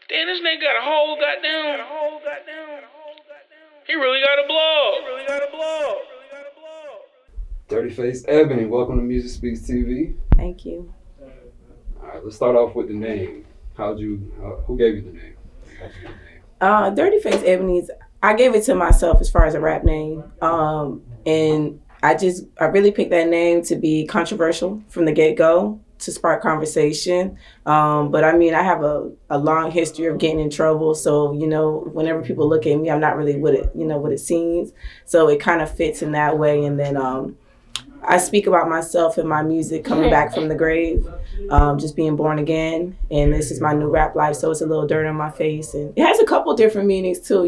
Damn, this nigga got a whole goddamn. He really got a blog. Dirty Face Ebony, welcome to Music Speaks TV. Thank you. All right, let's start off with the name. Who gave you the name? How'd you get the name? Dirty Face Ebony's, I gave it to myself as far as a rap name. And I really picked that name to be controversial from the get-go, to spark conversation. But I mean, I have a long history of getting in trouble. So, whenever people look at me, I'm not really what it seems. So it kind of fits in that way. And then I speak about myself and my music coming back from the grave, just being born again. And this is my new rap life. So it's a little dirt on my face. And it has a couple different meanings too,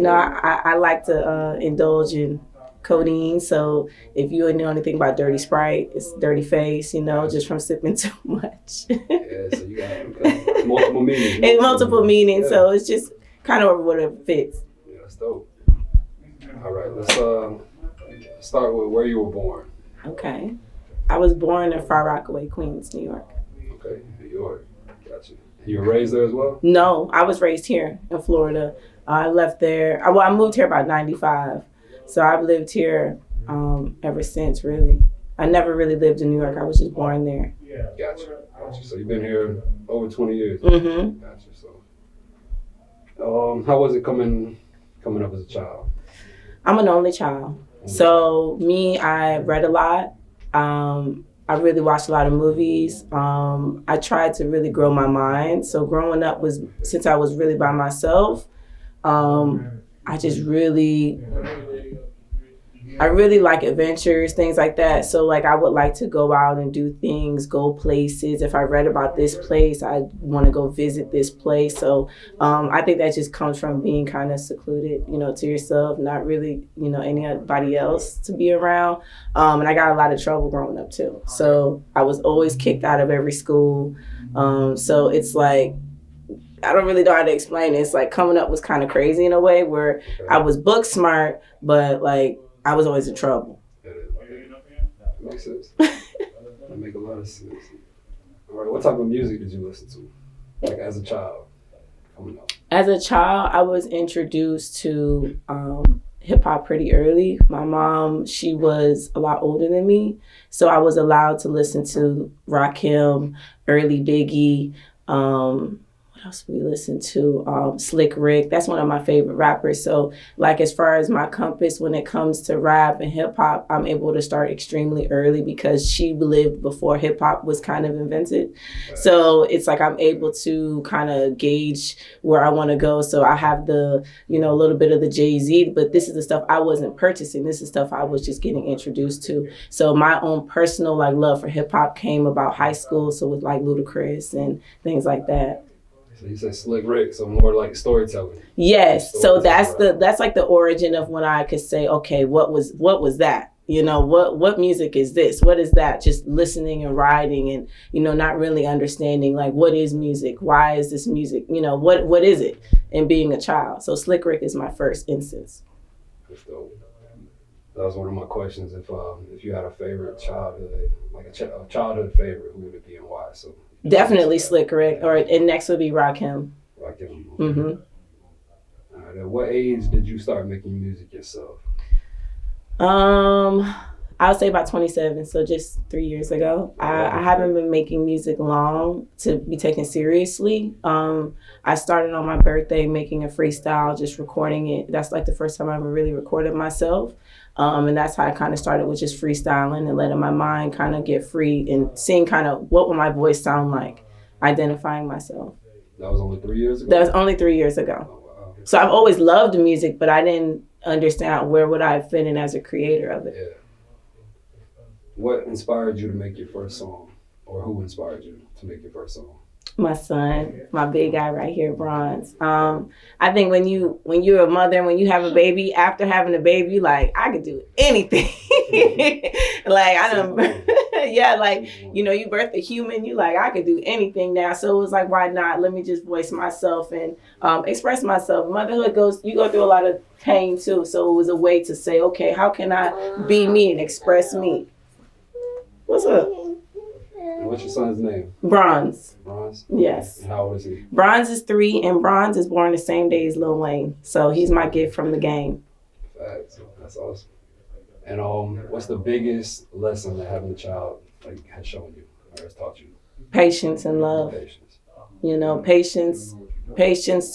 I like to indulge in codeine. So if you know anything about Dirty Sprite, it's Dirty Face, just from sipping too much. Yeah, so you got multiple meanings. And multiple meanings. Yeah. So it's just kind of what it fits. Yeah, that's dope. All right, let's start with where you were born. Okay. I was born in Far Rockaway, Queens, New York. Okay, New York. Gotcha. You were raised there as well? No, I was raised here in Florida. I left there. I moved here about 95. So I've lived here ever since, really. I never really lived in New York. I was just born there. Gotcha. So you've been here over 20 years. Mm-hmm. Gotcha. So, how was it coming up as a child? I'm an only child. So I read a lot. I really watched a lot of movies. I tried to really grow my mind. So growing up since I was really by myself, I just I really like adventures, things like that. So I would like to go out and do things, go places. If I read about this place, I want to go visit this place. So I think that just comes from being kind of secluded, to yourself, not really, anybody else to be around. And I got a lot of trouble growing up too. So I was always kicked out of every school. So it's like, I don't really know how to explain it. It's like coming up was kind of crazy in a way where I was book smart, but I was always in trouble. That makes sense. That makes a lot of sense. All right, what type of music did you listen to, as a child, coming up? As a child, I was introduced to hip hop pretty early. My mom, she was a lot older than me, so I was allowed to listen to Rakim, early Biggie. What else we listen to? Slick Rick. That's one of my favorite rappers. So as far as my compass when it comes to rap and hip hop, I'm able to start extremely early because she lived before hip hop was kind of invented. Right. So it's like I'm able to kind of gauge where I want to go. So I have the, a little bit of the Jay-Z, but this is the stuff I wasn't purchasing. This is stuff I was just getting introduced to. So my own personal love for hip hop came about high school. So with Ludacris and things like that. So you said Slick Rick, so more like storytelling. Yes. So that's the origin of when I could say, okay, what was that? What music is this? What is that? Just listening and writing and, not really understanding what is music? Why is this music? What is it? And being a child. So Slick Rick is my first instance. That's dope. That was one of my questions. If you had a favorite childhood, a childhood favorite, who would it be and why? So definitely Slick Rick, and next would be Rakim. Rakim. Mm-hmm. All right. At what age did you start making music yourself? I would say about 27, so just 3 years ago. I haven't been making music long to be taken seriously. I started on my birthday making a freestyle, just recording it. That's the first time I ever really recorded myself. And that's how I kind of started with just freestyling and letting my mind kind of get free and seeing kind of what would my voice sound like, identifying myself. That was only 3 years ago? That was only 3 years ago. Oh, wow. So I've always loved music, but I didn't understand where would I fit in as a creator of it. Yeah. What inspired you to make your first song? Or who inspired you to make your first song? My son, my big guy right here, Bronze. I think when you're a mother and when you have a baby, after having a baby, I could do anything. You birth a human, I could do anything now. So it was why not? Let me just voice myself and express myself. Motherhood you go through a lot of pain too. So it was a way to say, okay, how can I be me and express me? What's up? what's your son's name? Bronze. Bronze? Yes. And how old is he? Bronze is 3, and Bronze is born the same day as Lil Wayne. So he's my gift from the game. Facts. That's awesome. And what's the biggest lesson that having a child has shown you or has taught you? Patience and love. Patience. You know, patience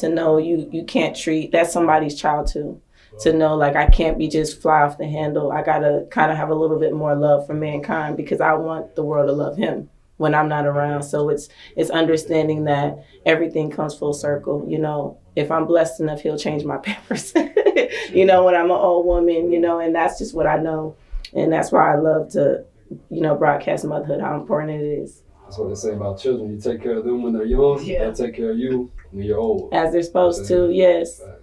to know you can't treat, that's somebody's child too. To know, like, I can't be just fly off the handle. I gotta kind of have a little bit more love for mankind because I want the world to love him when I'm not around. So it's understanding that everything comes full circle. You know, if I'm blessed enough, he'll change my pampers. You know, when I'm an old woman, you know, and that's just what I know. And that's why I love to, you know, broadcast motherhood, how important it is. That's what they say about children. You take care of them when they're young, they'll take care of you when you're old. As they're supposed to, yes. Facts.